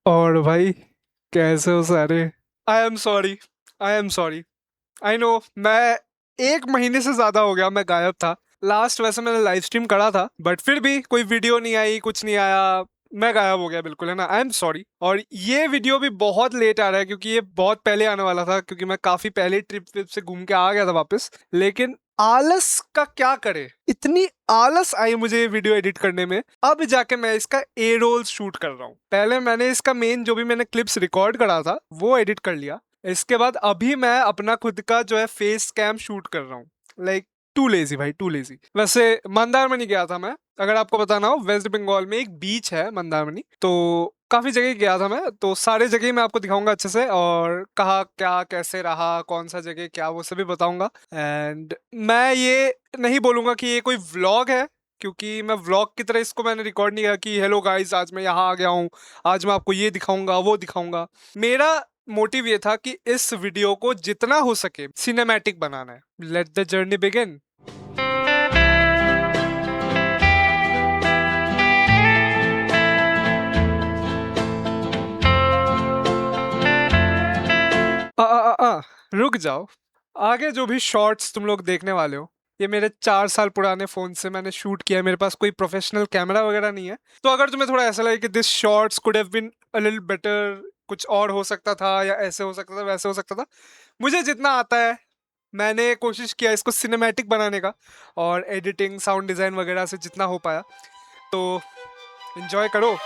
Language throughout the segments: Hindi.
और भाई, कैसे हो सारे? I am sorry. I am sorry. I know, मैं 1 महीने से ज्यादा हो गया मैं गायब था। लास्ट वैसे मैंने लाइव स्ट्रीम करा था, बट फिर भी कोई वीडियो नहीं आई, कुछ नहीं आया। मैं गायब हो गया बिल्कुल, है ना। I am sorry. और ये वीडियो भी बहुत लेट आ रहा है क्योंकि ये बहुत पहले आने वाला था, क्योंकि मैं काफी पहले ट्रिप विप से घूम के आ गया था वापस। लेकिन आलस का क्या करे, इतनी आलस आई मुझे ये वीडियो एडिट करने में। अब जाके मैं इसका ए रोल शूट कर रहा हूँ। पहले मैंने इसका मेन जो भी मैंने क्लिप्स रिकॉर्ड करा था वो एडिट कर लिया। इसके बाद अभी मैं अपना खुद का जो है फेस कैम शूट कर रहा हूँ। लाइक, टू लेजी भाई, टू लेजी। वैसे मंदारमनी गया था मैं। अगर आपको बताना हो, वेस्ट बंगाल में एक बीच है मंदारमनी, तो काफी जगह गया था मैं। तो सारे जगह मैं आपको दिखाऊंगा अच्छे से, और कहा क्या कैसे रहा, कौन सा जगह क्या, वो सभी बताऊंगा। एंड मैं ये नहीं बोलूंगा कि ये कोई व्लॉग है, क्योंकि मैं व्लॉग की तरह इसको मैंने रिकॉर्ड नहीं किया कि हेलो गाइस आज मैं यहाँ आ गया हूँ, आज मैं आपको ये दिखाऊंगा वो दिखाऊंगा। मेरा मोटिव ये था कि इस वीडियो को जितना हो सके सिनेमैटिक बनाना है। Let the journey begin. रुक जाओ। आगे जो भी शॉर्ट्स तुम लोग देखने वाले हो, ये मेरे 4 साल पुराने फोन से मैंने शूट किया है। मेरे पास कोई प्रोफेशनल कैमरा वगैरह नहीं है। तो अगर तुम्हें थोड़ा ऐसा लगे कि this shorts could have been a little better, कुछ और हो सकता था, या ऐसे हो सकता था, वैसे हो सकता था, मुझे जितना आता है मैंने कोशिश किया इसको सिनेमैटिक बनाने का। और एडिटिंग, साउंड डिज़ाइन वगैरह से जितना हो पाया, तो एंजॉय करो।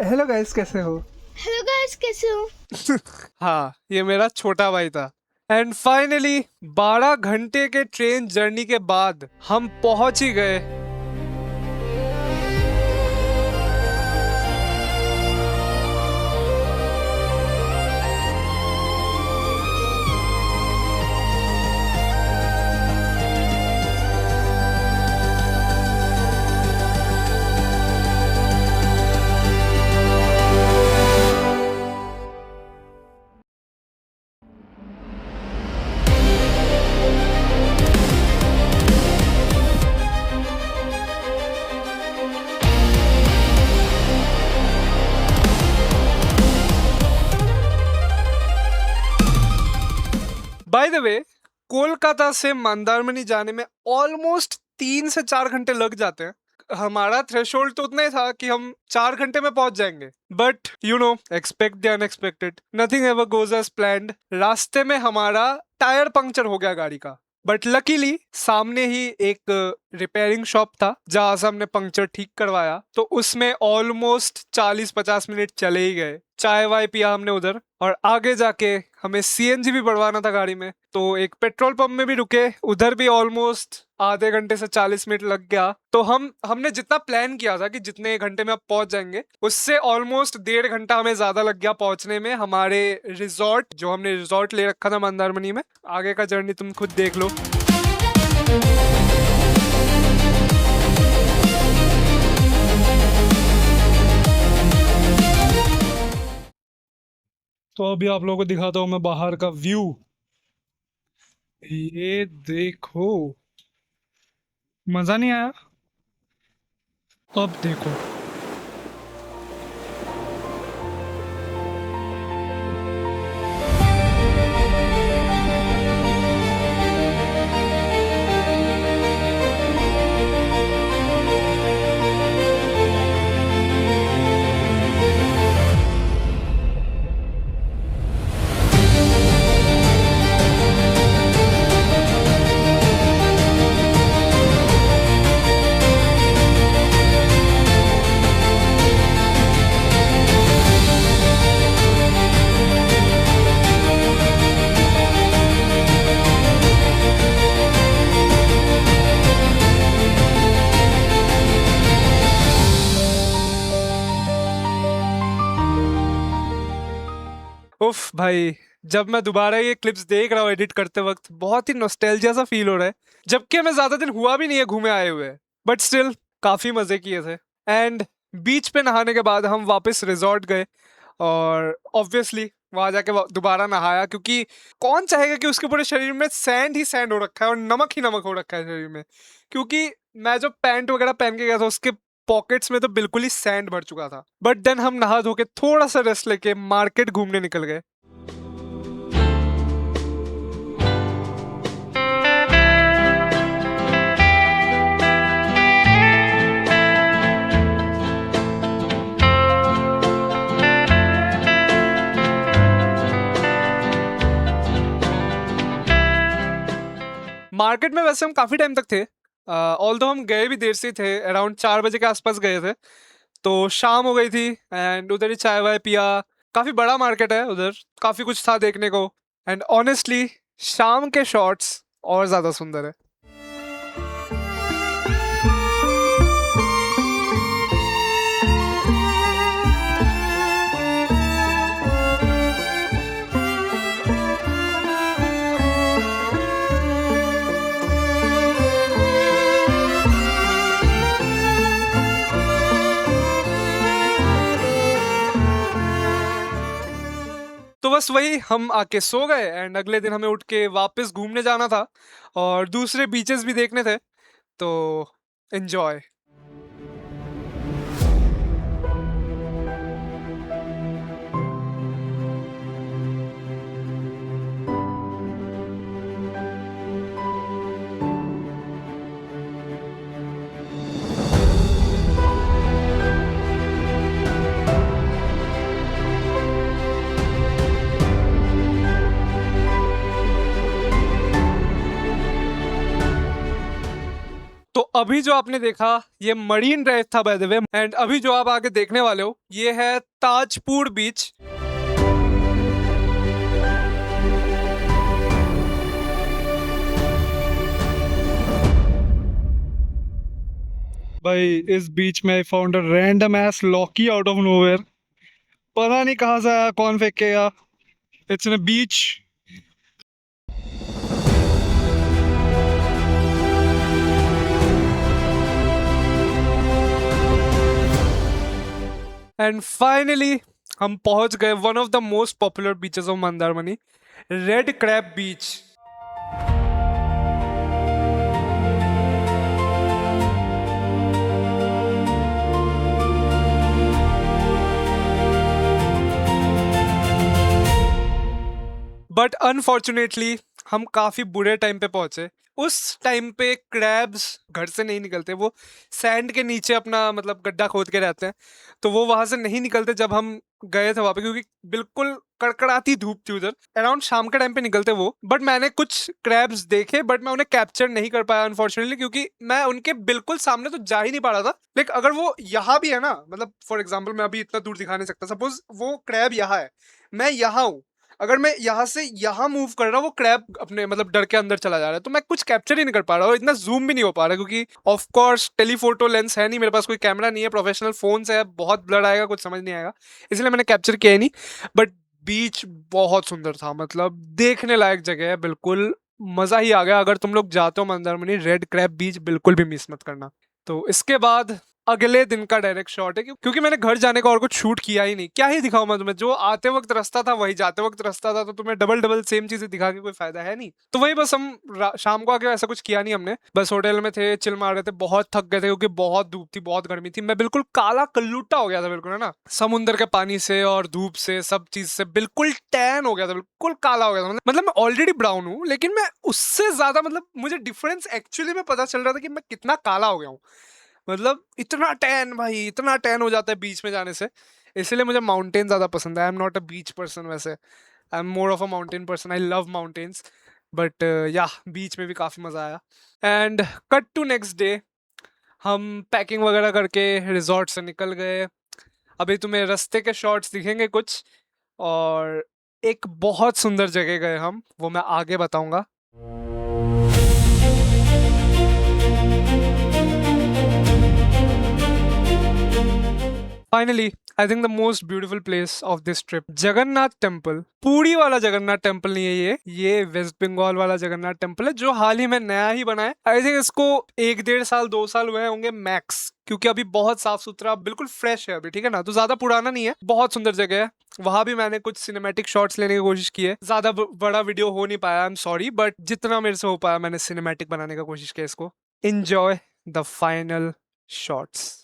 हेलो गाइस, कैसे हो? हेलो गाइस, कैसे हो? हाँ, ये मेरा छोटा भाई था। एंड फाइनली 12 घंटे के ट्रेन जर्नी के बाद हम पहुंच ही गए। बाय द वे, कोलकाता से मंदारमनी जाने में ऑलमोस्ट 3 से 4 घंटे लग जाते हैं। हमारा थ्रेशोल्ड तो उतना ही था कि हम 4 घंटे में पहुंच जाएंगे, but you know, expect the unexpected, nothing ever goes as planned. रास्ते में हमारा टायर पंक्चर हो गया गाड़ी का, बट लकीली सामने ही एक रिपेयरिंग शॉप था जहां से हमने पंक्चर ठीक करवाया। तो उसमें ऑलमोस्ट 40-50 मिनट चले ही गए। चाय वाय पिया हमने उधर, और आगे जाके हमें सीएनजी भी बढ़वाना था गाड़ी में, तो एक पेट्रोल पंप में भी रुके। उधर भी ऑलमोस्ट आधे घंटे से 40 मिनट लग गया। तो हमने जितना प्लान किया था कि जितने घंटे में आप पहुंच जाएंगे, उससे ऑलमोस्ट 1.5 घंटा हमें ज्यादा लग गया पहुंचने में हमारे रिजॉर्ट, जो हमने रिजॉर्ट ले रखा था मंदारमनी में। आगे का जर्नी तुम खुद देख लो। तो अभी आप लोगों को दिखाता हूँ मैं बाहर का व्यू। ये देखो, मजा नहीं आया? अब देखो। उफ भाई, जब मैं दोबारा ये क्लिप्स देख रहा हूँ एडिट करते वक्त बहुत ही नॉस्टैल्जिया सा फील हो रहा है, जबकि हमें ज्यादा दिन हुआ भी नहीं है घूमे आए हुए, बट स्टिल काफी मजे किए थे। एंड बीच पे नहाने के बाद हम वापस रिजॉर्ट गए और ऑब्वियसली वहां जाके दोबारा नहाया, क्योंकि कौन चाहेगा कि उसके पूरे शरीर में सैंड ही सैंड हो रखा है और नमक ही नमक हो रखा है शरीर में। क्योंकि मैं जो पैंट वगैरह पहन के गया था उसके पॉकेट्स में तो बिल्कुल ही सैंड भर चुका था। बट देन हम नहा धो के थोड़ा सा रेस्ट लेके मार्केट घूमने निकल गए। मार्केट में वैसे हम काफी टाइम तक थे, ऑल्दो हम गए भी देर से ही थे, अराउंड 4 बजे के आसपास गए थे, तो शाम हो गई थी। एंड उधर ही चाय वाय पिया। काफी बड़ा मार्केट है उधर, काफी कुछ था देखने को। एंड ऑनेस्टली शाम के शॉट्स और ज्यादा सुंदर है। तो बस वही हम आके सो गए एंड अगले दिन हमें उठ के वापस घूमने जाना था और दूसरे बीचेस भी देखने थे, तो एंजॉय। तो अभी जो आपने देखा ये मरीन ड्राइव था बाय द वे, एंड अभी जो आप आगे देखने वाले हो ये है ताजपुर बीच। भाई इस बीच में I found a random ass locky out of nowhere. पता नहीं कहाँ से आया, कौन फेंक के गया। It's in a beach. And finally हम पहुंच गए one of the most popular beaches of Mandarmani, red crab beach. But unfortunately हम काफी बुरे टाइम पे पहुंचे। उस टाइम पे क्रैब्स घर से नहीं निकलते, वो सैंड के नीचे अपना मतलब गड्ढा खोद के रहते हैं, तो वो वहां से नहीं निकलते जब हम गए थे वहां पे, क्योंकि बिल्कुल कड़कड़ाती धूप थी उधर। अराउंड शाम के टाइम पे निकलते वो। बट मैंने कुछ क्रैब्स देखे, बट मैं उन्हें कैप्चर नहीं कर पाया अनफॉर्चुनेटली, क्योंकि मैं उनके बिल्कुल सामने तो जा ही नहीं पा रहा था। लेकिन अगर वो यहाँ भी है ना, मतलब फॉर एग्जाम्पल मैं अभी इतना दूर दिखा नहीं सकता, सपोज वो क्रैब यहाँ है, मैं यहाँ हूँ, अगर मैं यहाँ से यहाँ मूव कर रहा हूँ वो क्रैब अपने मतलब डर के अंदर चला जा रहा है, तो मैं कुछ कैप्चर ही नहीं कर पा रहा हूँ, इतना जूम भी नहीं हो पा रहा, क्योंकि ऑफ कोर्स टेलीफोटो लेंस है नहीं मेरे पास, कोई कैमरा नहीं है, प्रोफेशनल फोन से है, बहुत ब्लर आएगा, कुछ समझ नहीं आएगा, इसलिए मैंने कैप्चर किया ही नहीं। बट बीच बहुत सुंदर था, मतलब देखने लायक जगह है, बिल्कुल मजा ही आ गया। अगर तुम लोग जाते हो मंदारमनी, रेड क्रैब बीच बिल्कुल भी मिस मत करना। तो इसके बाद अगले दिन का डायरेक्ट शॉट है, क्योंकि मैंने घर जाने का और कुछ शूट किया ही नहीं, क्या ही दिखाऊं मैं तुम्हें, जो आते वक्त रास्ता था वही जाते वक्त रास्ता था, तो तुम्हें डबल डबल सेम चीजें दिखा के कोई फायदा है नहीं। तो वही बस हम शाम को आके ऐसा कुछ किया नहीं हमने, बस होटल में थे, चिल मार रहे थे, बहुत थक गए थे क्योंकि बहुत धूप थी, बहुत गर्मी थी, मैं बिल्कुल काला कल्लूटा हो गया था बिल्कुल, है ना, समुंदर के पानी से और धूप से सब चीज से बिल्कुल टैन हो गया था, बिल्कुल काला हो गया था। मतलब मैं ऑलरेडी ब्राउन हूँ, लेकिन मैं उससे ज्यादा मतलब मुझे डिफरेंस एक्चुअली में पता चल रहा था कि मैं कितना काला हो गया हूँ। मतलब इतना टैन भाई, इतना टैन हो जाता है बीच में जाने से। इसलिए मुझे माउंटेन ज़्यादा पसंद है। I am not a beach person वैसे, I am more of a mountain person, I love mountains. But या बीच में भी काफ़ी मज़ा आया। And cut to next day, हम पैकिंग वगैरह करके रिजॉर्ट से निकल गए। अभी तुम्हें रास्ते के शॉट्स दिखेंगे कुछ, और एक बहुत सुंदर जगह गए हम, वो मैं आगे बताऊंगा। Finally I think the most beautiful place of this trip, Jagannath temple. Puri वाला जगन्नाथ टेम्पल नहीं है ये वेस्ट बंगाल वाला जगन्नाथ टेम्पल है, जो हाल ही में नया ही बना है। आई थिंक इसको 1-1.5 साल 2 साल हुए होंगे मैक्स, क्योंकि अभी बहुत साफ सुथरा बिल्कुल फ्रेश है अभी, ठीक है ना, तो ज्यादा पुराना नहीं है, बहुत सुंदर जगह है। वहां भी मैंने कुछ सिनेमैटिक शॉट्स लेने की कोशिश की है, ज्यादा बड़ा वीडियो हो नहीं पाया, आई एम सॉरी, बट जितना मेरे से हो पाया मैंने सिनेमैटिक बनाने का कोशिश किया इसको। Enjoy the final shots.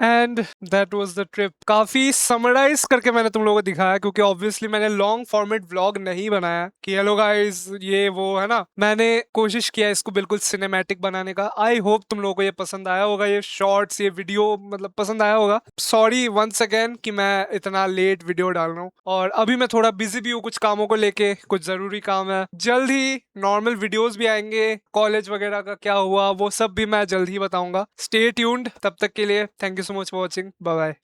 And that was the trip. काफी समराइज करके मैंने तुम लोगों को दिखाया, क्योंकि ऑब्वियसली मैंने लॉन्ग फॉर्मेट व्लॉग नहीं बनाया कि हेलो गाइस ये वो है ना, मैंने कोशिश किया इसको बिल्कुल सिनेमैटिक बनाने का। आई होप तुम लोगों को ये पसंद आया होगा, ये शॉर्ट्स ये वीडियो मतलब पसंद आया होगा। सॉरी वंस अगेन कि मैं इतना लेट वीडियो डाल रहा हूँ, और अभी मैं थोड़ा बिजी भी हूँ कुछ कामों को लेके, कुछ जरूरी काम है। जल्द ही नॉर्मल वीडियोस भी आएंगे, कॉलेज वगैरह का क्या हुआ वो सब भी मैं जल्द ही बताऊंगा। स्टे ट्यून्ड, तब तक के लिए thank you so much for watching, bye bye.